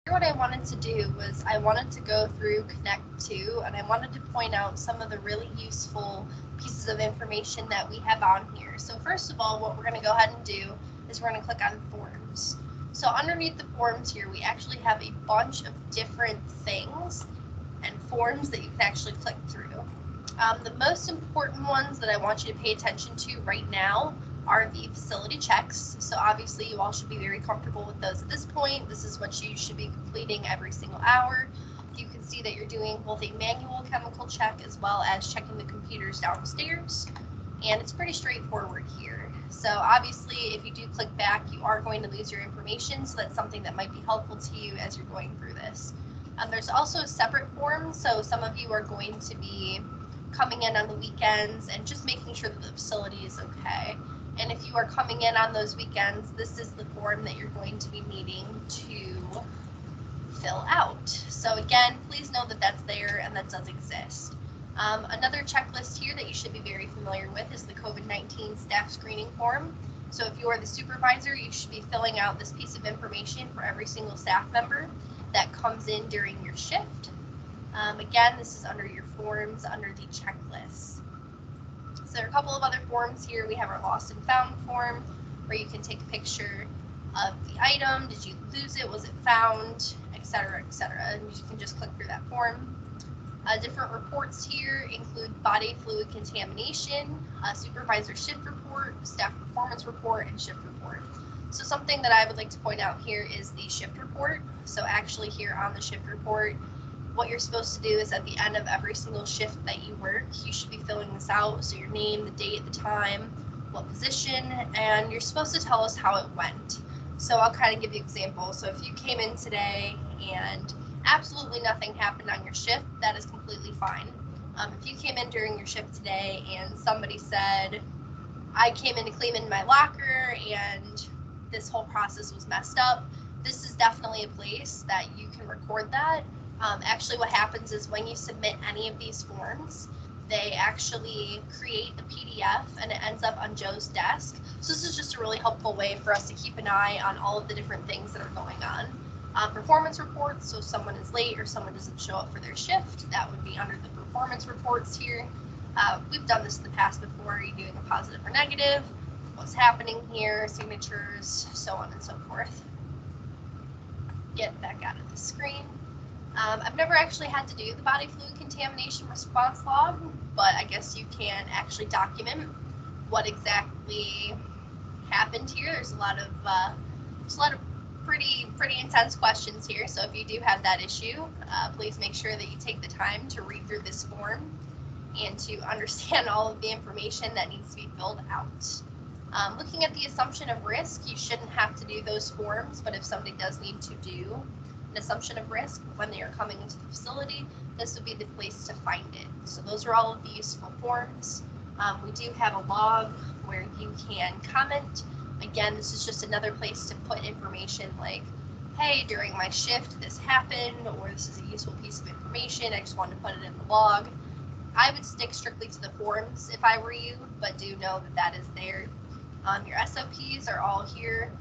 What I wanted to do was I wanted to go through Connect 2 and I wanted to point out some of the really useful pieces of information that we have on here. So first of all, what we're going to go ahead and do is we're going to click on Forms. So underneath the forms here, we actually have a bunch of different things and forms that you can actually click through. The most important ones that I want you to pay attention to right now are the facility checks. So obviously you all should be very comfortable with those at this point. This is what you should be completing every single hour. You can see that you're doing both a manual chemical check as well as checking the computers downstairs. And it's pretty straightforward here. So obviously if you do click back, you are going to lose your information. So that's something that might be helpful to you as you're going through this. There's also a separate form. So some of you are going to be coming in on the weekends and just making sure that the facility is okay. And if you are coming in on those weekends, this is the form that you're going to be needing to fill out. So again, please know that that's there and that does exist. Another checklist here that you should be very familiar with is the COVID-19 staff screening form. So if you are the supervisor, you should be filling out this piece of information for every single staff member that comes in during your shift. Again, this is under your forms, under the checklist. So there are a couple of other forms here. We have our lost and found form, where you can take a picture of the item. Did you lose it? Was it found? Etc., etc. And you can just click through that form. Different reports here include body fluid contamination, supervisor shift report, staff performance report, and shift report. So something that I would like to point out here is the shift report. So actually here on the shift report, what you're supposed to do is at the end of every single shift that you work, you should be filling this out. So your name, the date, the time, what position, and you're supposed to tell us how it went. So I'll kind of give you an example. So if you came in today and absolutely nothing happened on your shift, that is completely fine. If you came in during your shift today and somebody said, I came in to clean in my locker and this whole process was messed up, this is definitely a place that you can record that. Actually, what happens is when you submit any of these forms, they actually create a PDF and it ends up on Joe's desk. So this is just a really helpful way for us to keep an eye on all of the different things that are going on. Performance reports, so if someone is late or someone doesn't show up for their shift, that would be under the performance reports here. We've done this in the past before. Are you doing a positive or negative? What's happening here? Signatures, so on and so forth. Get back out of the screen. I've never actually had to do the body fluid contamination response log, but I guess you can actually document what exactly happened here. There's a lot of pretty intense questions here. So if you do have that issue, please make sure that you take the time to read through this form and to understand all of the information that needs to be filled out. Looking at the assumption of risk, you shouldn't have to do those forms, but if somebody does need to do an assumption of risk when they are coming into the facility, this would be the place to find it. So those are all of the useful forms. We do have a log where you can comment. Again, this is just another place to put information like, hey, during my shift this happened, or this is a useful piece of information, I just wanted to put it in the log. I would stick strictly to the forms if I were you, but do know that that is there. Your SOPs are all here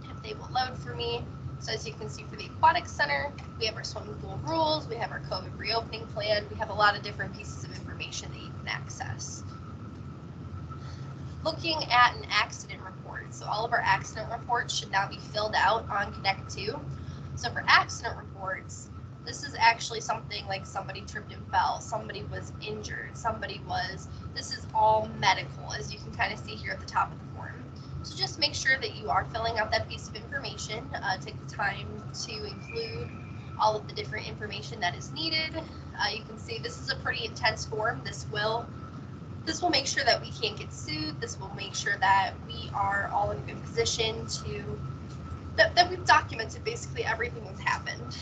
if they will load for me. So as you can see for the Aquatic Center, we have our swimming pool rules, we have our COVID reopening plan, we have a lot of different pieces of information that you can access. Looking at an accident report, so all of our accident reports should now be filled out on Connect 2. So for accident reports, this is actually something like somebody tripped and fell, somebody was injured, this is all medical, as you can kind of see here at the top of the form. So just make sure that you are filling out that piece of information. Take the time to include all of the different information that is needed. You can see this is a pretty intense form. This will make sure that we can't get sued. This will make sure that we are all in a good position to that we've documented basically everything that's happened.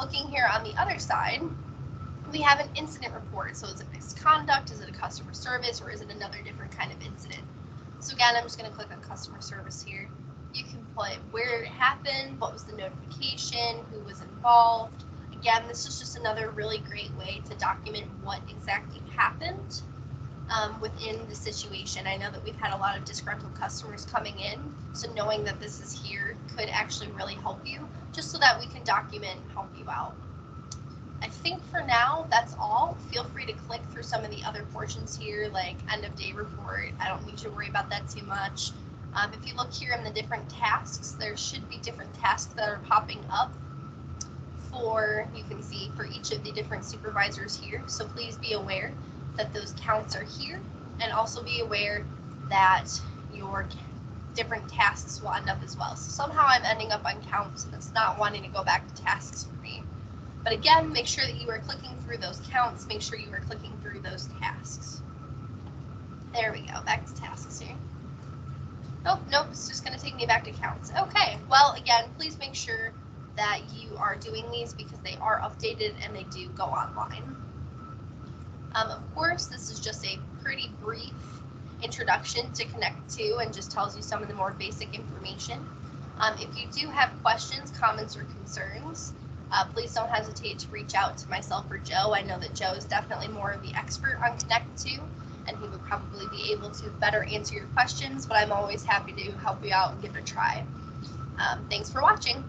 Looking here on the other side, we have an incident report. So is it misconduct? Is it a customer service? Or is it another different kind of incident? So again, I'm just going to click on customer service here. You can put where it happened, what was the notification, who was involved. Again, this is just another really great way to document what exactly happened. within the situation. I know that we've had a lot of disgruntled customers coming in, so knowing that this is here could actually really help you, just so that we can document and help you out. I think for now, that's all. Feel free to click through some of the other portions here, like end of day report. I don't need you to worry about that too much. If you look here in the different tasks, there should be different tasks that are popping up for, you can see, for each of the different supervisors here. So please be aware that those counts are here, and also be aware that your different tasks will end up as well. So somehow I'm ending up on counts, and it's not wanting to go back to tasks for me. But again, make sure that you are clicking through those counts. Make sure you are clicking through those tasks. There we go, back to tasks here. Nope, it's just going to take me back to counts. Okay, well, again, please make sure that you are doing these because they are updated and they do go online. Of course, this is just a pretty brief introduction to Connect 2 and just tells you some of the more basic information. If you do have questions, comments, or concerns, please don't hesitate to reach out to myself or Joe. I know that Joe is definitely more of the expert on Connect 2, and he would probably be able to better answer your questions, but I'm always happy to help you out and give it a try. Thanks for watching.